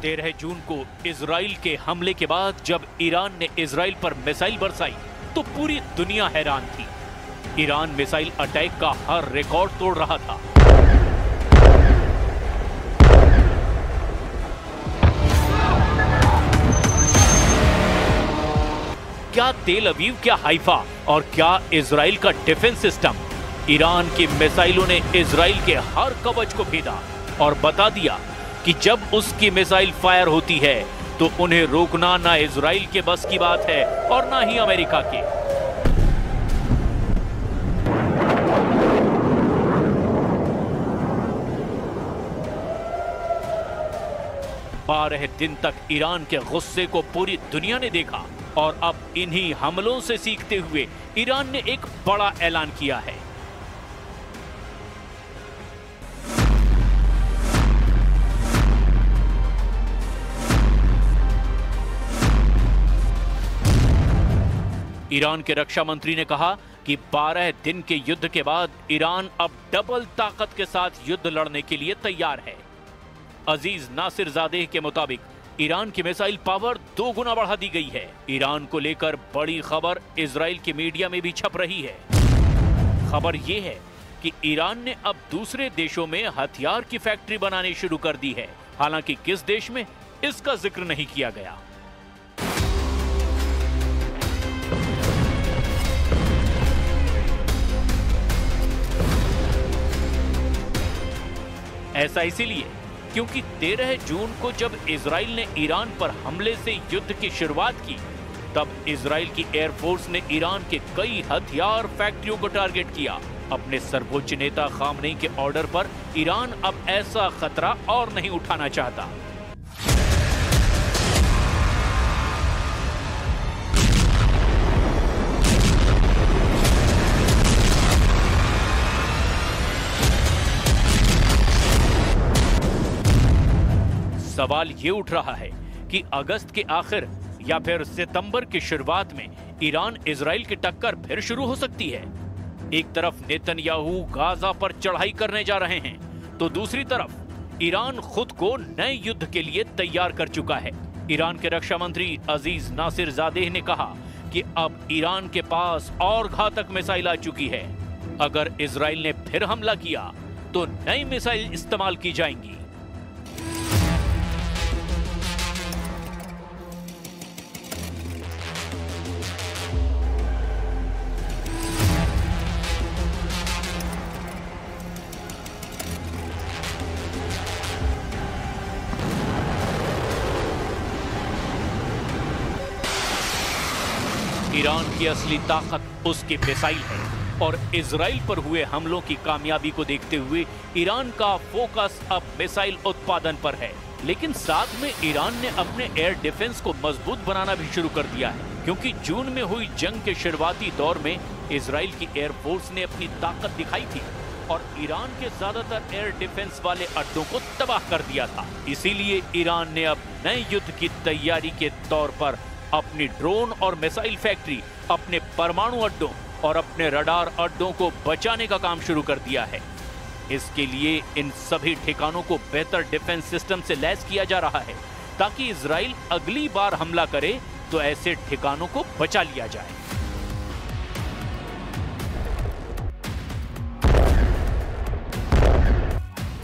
13 जून को इजराइल के हमले के बाद जब ईरान ने इजराइल पर मिसाइल बरसाई तो पूरी दुनिया हैरान थी। ईरान मिसाइल अटैक का हर रिकॉर्ड तोड़ रहा था। क्या तेल अवीव, क्या हाइफा और क्या इजराइल का डिफेंस सिस्टम, ईरान की मिसाइलों ने इजराइल के हर कवच को भेदा और बता दिया कि जब उसकी मिसाइल फायर होती है तो उन्हें रोकना ना इजराइल के बस की बात है और ना ही अमेरिका के। बारह दिन तक ईरान के गुस्से को पूरी दुनिया ने देखा और अब इन्हीं हमलों से सीखते हुए ईरान ने एक बड़ा ऐलान किया है। ईरान के रक्षा मंत्री ने कहा कि 12 दिन के युद्ध के बाद ईरान अब डबल ताकत के साथ युद्ध लड़ने के लिए तैयार है। अजीज नासिरजादेह के मुताबिक ईरान की मिसाइल पावर 2 गुना बढ़ा दी गई है। ईरान को लेकर बड़ी खबर इजराइल के मीडिया में भी छप रही है। खबर यह है कि ईरान ने अब दूसरे देशों में हथियार की फैक्ट्री बनानी शुरू कर दी है। हालांकि किस देश में, इसका जिक्र नहीं किया गया। ऐसा इसीलिए क्योंकि 13 जून को जब इजराइल ने ईरान पर हमले से युद्ध की शुरुआत की तब इजराइल की एयरफोर्स ने ईरान के कई हथियार फैक्ट्रियों को टारगेट किया। अपने सर्वोच्च नेता खामनेई के ऑर्डर पर ईरान अब ऐसा खतरा और नहीं उठाना चाहता। सवाल ये उठ रहा है कि अगस्त के आखिर या फिर सितंबर की शुरुआत में ईरान इजराइल की टक्कर फिर शुरू हो सकती है। एक तरफ नेतन्याहू गाजा पर चढ़ाई करने जा रहे हैं तो दूसरी तरफ ईरान खुद को नए युद्ध के लिए तैयार कर चुका है। ईरान के रक्षा मंत्री अजीज नासिरजादेह ने कहा कि अब ईरान के पास और घातक मिसाइल आ चुकी है। अगर इजराइल ने फिर हमला किया तो नई मिसाइल इस्तेमाल की जाएंगी। ईरान की असली ताकत उसकी मिसाइल है और इजराइल पर हुए हमलों की कामयाबी को देखते हुए ईरान का फोकस अब मिसाइल उत्पादन पर है। लेकिन साथ में ईरान ने अपने एयर डिफेंस को मजबूत बनाना भी शुरू कर दिया है, क्योंकि जून में हुई जंग के शुरुआती दौर में इजराइल की एयरफोर्स ने अपनी ताकत दिखाई थी और ईरान के ज्यादातर एयर डिफेंस वाले अड्डों को तबाह कर दिया था। इसीलिए ईरान ने अब नए युद्ध की तैयारी के तौर पर अपनी ड्रोन और मिसाइल फैक्ट्री, अपने परमाणु अड्डों और अपने रडार अड्डों को बचाने का काम शुरू कर दिया है। इसके लिए इन सभी ठिकानों को बेहतर डिफेंस सिस्टम से लैस किया जा रहा है ताकि इजराइल अगली बार हमला करे तो ऐसे ठिकानों को बचा लिया जाए।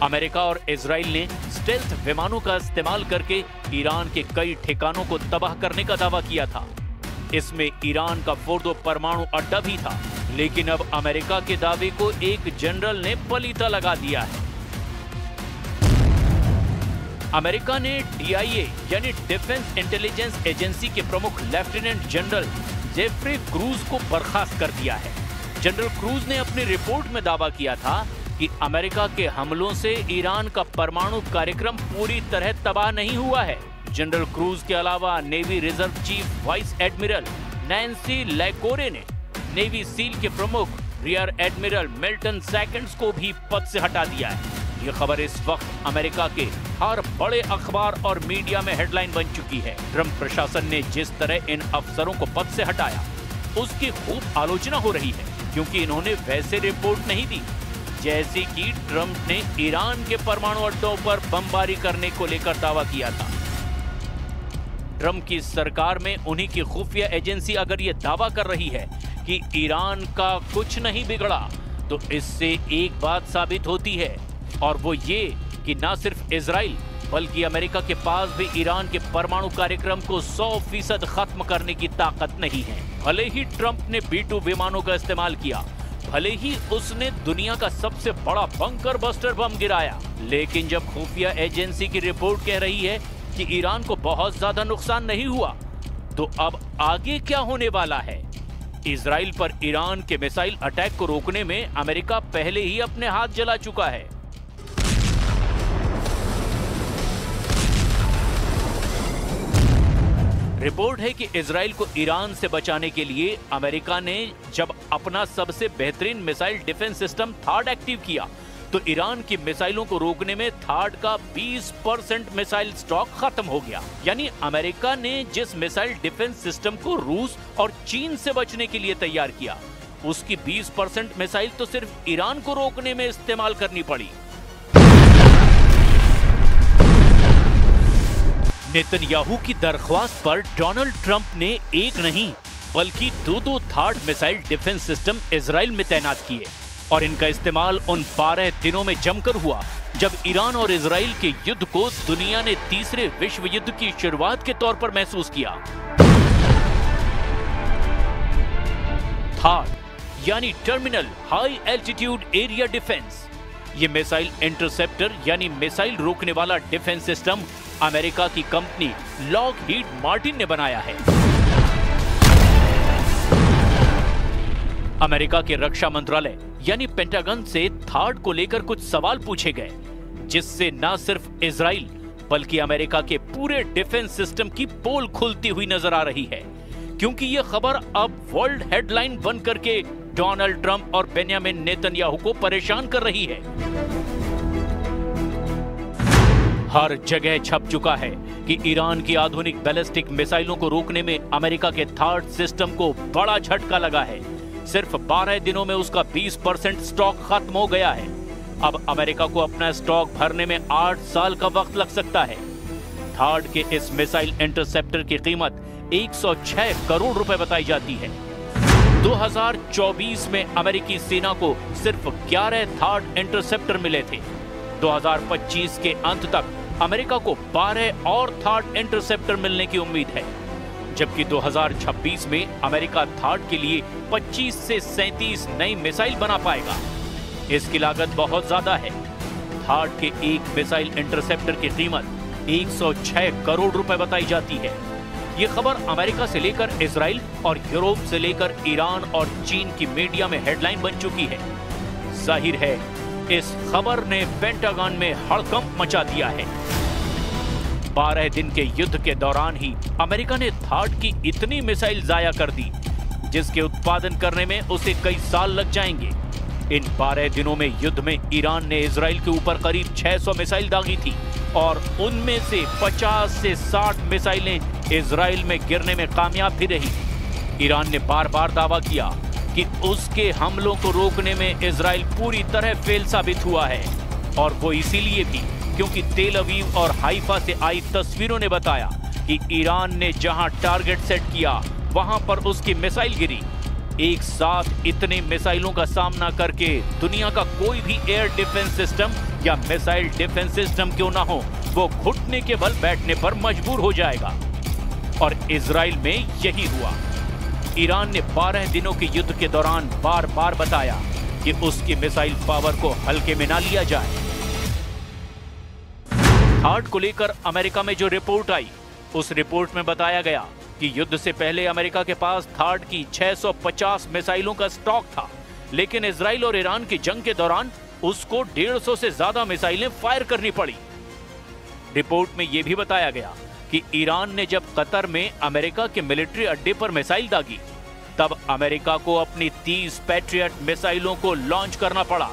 अमेरिका और इजराइल ने स्टेल्थ विमानों का इस्तेमाल करके ईरान के कई ठिकानों को तबाह करने का दावा किया था। इसमें ईरान का फोर्दो परमाणु अड्डा भी था, लेकिन अब अमेरिका के दावे को एक जनरल ने पलीता लगा दिया है। अमेरिका ने DIA यानी डिफेंस इंटेलिजेंस एजेंसी के प्रमुख लेफ्टिनेंट जनरल जेफ्री क्रूज को बर्खास्त कर दिया है। जनरल क्रूज ने अपनी रिपोर्ट में दावा किया था कि अमेरिका के हमलों से ईरान का परमाणु कार्यक्रम पूरी तरह तबाह नहीं हुआ है। जनरल क्रूज के अलावा navy reserve chief vice admiral Nancy Lacore ने नेवी सील के प्रमुख रियर एडमिरल मिल्टन सेकंड्स को भी पद से हटा दिया है। ये खबर इस वक्त अमेरिका के हर बड़े अखबार और मीडिया में हेडलाइन बन चुकी है। ट्रंप प्रशासन ने जिस तरह इन अफसरों को पद से हटाया उसकी खूब आलोचना हो रही है, क्योंकि इन्होंने वैसे रिपोर्ट नहीं दी जैसे कि ट्रंप ने ईरान के परमाणु अड्डों पर बमबारी करने को लेकर दावा किया था। ट्रंप की सरकार में उन्हीं की खुफिया एजेंसी अगर ये दावा कर रही है कि ईरान का कुछ नहीं बिगड़ा, तो इससे एक बात साबित होती है, और वो ये कि न सिर्फ इजराइल बल्कि अमेरिका के पास भी ईरान के परमाणु कार्यक्रम को 100% खत्म करने की ताकत नहीं है। भले ही ट्रंप ने B-2 विमानों का इस्तेमाल किया, भले ही उसने दुनिया का सबसे बड़ा बंकर बस्टर बम गिराया, लेकिन जब खुफिया एजेंसी की रिपोर्ट कह रही है कि ईरान को बहुत ज्यादा नुकसान नहीं हुआ, तो अब आगे क्या होने वाला है? इजराइल पर ईरान के मिसाइल अटैक को रोकने में अमेरिका पहले ही अपने हाथ जला चुका है। रिपोर्ट है कि इजराइल को ईरान से बचाने के लिए अमेरिका ने जब अपना सबसे बेहतरीन मिसाइल डिफेंस सिस्टम थाड एक्टिव किया, तो ईरान की मिसाइलों को रोकने में थाड का 20% मिसाइल स्टॉक खत्म हो गया। यानी अमेरिका ने जिस मिसाइल डिफेंस सिस्टम को रूस और चीन से बचने के लिए तैयार किया, उसकी 20% मिसाइल तो सिर्फ ईरान को रोकने में इस्तेमाल करनी पड़ी। नेतन्याहू की दरख्वास्त पर डोनाल्ड ट्रंप ने एक नहीं बल्कि दो थाड मिसाइल डिफेंस सिस्टम इजराइल में तैनात किए, और इनका इस्तेमाल उन 12 दिनों में जमकर हुआ जब ईरान और इजराइल के युद्ध को दुनिया ने तीसरे विश्व युद्ध की शुरुआत के तौर पर महसूस किया। थाड यानी terminal high altitude area defence, ये मिसाइल इंटरसेप्टर यानी मिसाइल रोकने वाला डिफेंस सिस्टम अमेरिका की कंपनी लॉकहीड मार्टिन ने बनाया है। अमेरिका के रक्षा मंत्रालय यानी पेंटागन से थाड को लेकर कुछ सवाल पूछे गए, जिससे न सिर्फ इजराइल बल्कि अमेरिका के पूरे डिफेंस सिस्टम की पोल खुलती हुई नजर आ रही है, क्योंकि यह खबर अब वर्ल्ड हेडलाइन बन करके डोनाल्ड ट्रंप और बेंजामिन नेतन्याहू को परेशान कर रही है। हर जगह छप चुका है कि ईरान की आधुनिक बैलिस्टिक मिसाइलों को रोकने में अमेरिका के थाड सिस्टम को बड़ा झटका लगा है। सिर्फ 12 दिनों में उसका 20% स्टॉक खत्म हो गया है। अब अमेरिका को अपना स्टॉक भरने में 8 साल का वक्त लग सकता है। थाड के इस मिसाइल इंटरसेप्टर की कीमत 106 करोड़ रुपए बताई जाती है। 2024 में अमेरिकी सेना को सिर्फ 11 थाड इंटरसेप्टर मिले थे। 2025 के अंत तक अमेरिका को 12 और थाड इंटरसेप्टर मिलने की उम्मीद है, जबकि 2026 में अमेरिका थाड के लिए 25 से 37 नई मिसाइल बना पाएगा। इसकी लागत बहुत ज्यादा है। थाड के एक मिसाइल इंटरसेप्टर की कीमत 106 करोड़ रुपए बताई जाती है। यह खबर अमेरिका से लेकर इजराइल और यूरोप से लेकर ईरान और चीन की मीडिया में हेडलाइन बन चुकी है। जाहिर है इस खबर ने पेंटागन में हड़कंप मचा दिया है। 12 दिन के युद्ध के दौरान ही अमेरिका ने थाड की इतनी मिसाइल जाया कर दी, जिसके उत्पादन करने में उसे कई साल लग जाएंगे। इन 12 दिनों में युद्ध में ईरान ने इजराइल के ऊपर करीब 600 मिसाइल दागी थी, और उनमें से 50 से 60 मिसाइलें इजराइल में गिरने में कामयाब भी रही। ईरान ने बार बार दावा किया कि उसके हमलों को रोकने में इजराइल पूरी तरह फेल साबित हुआ है, और वो इसीलिए भी क्योंकि तेल अवीव और हाइफा से आई तस्वीरों ने बताया कि ईरान ने जहां टारगेट सेट किया वहां पर उसकी मिसाइल गिरी। एक साथ इतने मिसाइलों का सामना करके दुनिया का कोई भी एयर डिफेंस सिस्टम या मिसाइल डिफेंस सिस्टम क्यों ना हो, वो घुटने के बल बैठने पर मजबूर हो जाएगा। और इजराइल में यही हुआ। ईरान ने 12 दिनों के युद्ध के दौरान बार बार बताया कि उसकी मिसाइल पावर को हल्के में ना लिया जाए। थाड को लेकर अमेरिका में जो रिपोर्ट आई, उस रिपोर्ट में बताया गया कि युद्ध से पहले अमेरिका के पास थाड की 650 मिसाइलों का स्टॉक था, लेकिन इजराइल और ईरान की जंग के दौरान उसको 150 से ज्यादा मिसाइलें फायर करनी पड़ी। रिपोर्ट में यह भी बताया गया कि ईरान ने जब कतर में अमेरिका के मिलिट्री अड्डे पर मिसाइल दागी, तब अमेरिका को अपनी 30 पैट्रियट मिसाइलों को लॉन्च करना पड़ा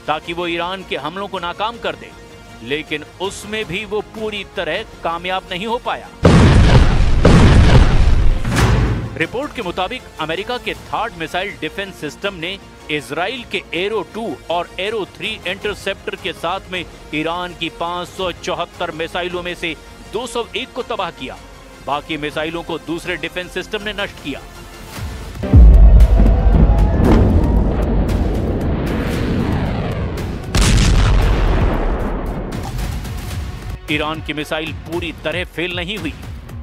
ताकि वो ईरान के हमलों को नाकाम कर दे, लेकिन उसमें भी वो पूरी तरह कामयाब नहीं हो पाया। रिपोर्ट के मुताबिक अमेरिका के थाड मिसाइल डिफेंस सिस्टम ने इजराइल के एरो 2 और एरो 3 इंटरसेप्टर के साथ में ईरान की 574 मिसाइलों में से 201 को तबाह किया, बाकी मिसाइलों को दूसरे डिफेंस सिस्टम ने नष्ट किया। ईरान की मिसाइल पूरी तरह फेल नहीं हुई,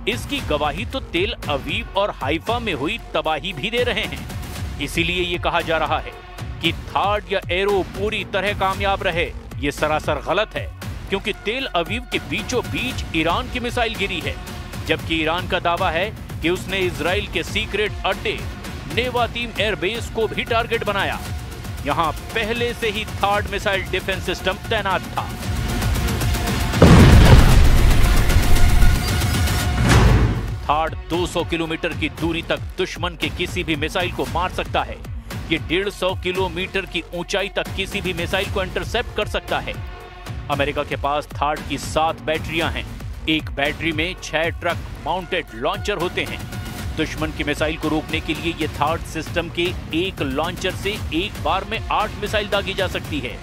इसकी गवाही तो तेल अवीव और हाइफा में हुई तबाही भी दे रहे हैं। इसीलिए ये कहा जा रहा है कि थार्ड या एरो पूरी तरह कामयाब रहे। ये सरासर गलत है, क्योंकि तेल अवीव के बीचों बीच ईरान की मिसाइल गिरी है, जबकि ईरान का दावा है कि उसने इजराइल के सीक्रेट अड्डे नेवातीम एयरबेस को भी टारगेट बनाया। यहां पहले से ही थार्ड मिसाइल डिफेंस सिस्टम तैनात था। थार्ड 200 किलोमीटर की दूरी तक दुश्मन के किसी भी मिसाइल को मार सकता है। ये 150 किलोमीटर की ऊंचाई तक किसी भी मिसाइल को इंटरसेप्ट कर सकता है। अमेरिका के पास थार्ड की 7 बैटरियां हैं। एक बैटरी में 6 ट्रक माउंटेड लॉन्चर होते हैं। दुश्मन की मिसाइल को रोकने के लिए ये थार्ड सिस्टम के एक लॉन्चर से एक बार में 8 मिसाइल दागी जा सकती है,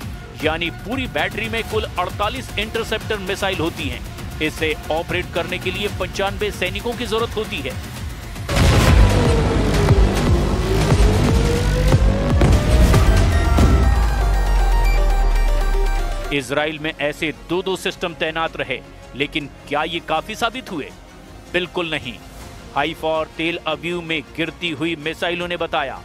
यानी पूरी बैटरी में कुल 48 इंटरसेप्टर मिसाइल होती हैं। इसे ऑपरेट करने के लिए 95 सैनिकों की जरूरत होती है। इजराइल में ऐसे 2-2 सिस्टम तैनात रहे, लेकिन क्या ये काफी साबित हुए? बिल्कुल नहीं। हाइफा और तेल अवीव में गिरती हुई मिसाइलों ने बताया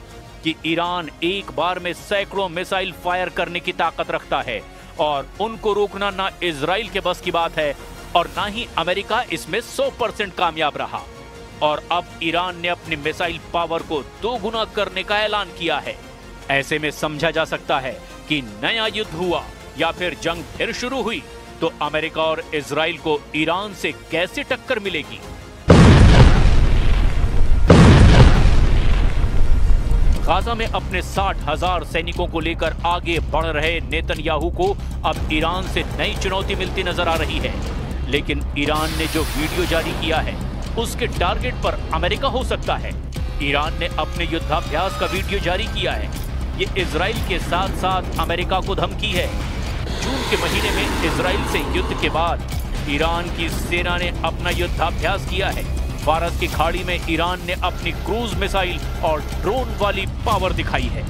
कि ईरान एक बार में सैकड़ों मिसाइल फायर करने की ताकत रखता है और उनको रोकना ना इजराइल के बस की बात है और ना ही अमेरिका इसमें 100% कामयाब रहा। और अब ईरान ने अपनी मिसाइल पावर को 2 गुना करने का ऐलान किया है। ऐसे में समझा जा सकता है कि नया युद्ध हुआ या फिर जंग फिर शुरू हुई तो अमेरिका और इजराइल को ईरान से कैसे टक्कर मिलेगी। गाजा में अपने 60,000 सैनिकों को लेकर आगे बढ़ रहे नेतन्याहू को अब ईरान से नई चुनौती मिलती नजर आ रही है। लेकिन ईरान ने जो वीडियो जारी किया है उसके टारगेट पर अमेरिका हो सकता है। ईरान ने अपने युद्धाभ्यास का वीडियो जारी किया है। ये इजराइल के साथ साथ अमेरिका को धमकी है। जून के महीने में इजराइल से युद्ध के बाद ईरान की सेना ने अपना युद्धाभ्यास किया है। फारस की खाड़ी में ईरान ने अपनी क्रूज मिसाइल और ड्रोन वाली पावर दिखाई है।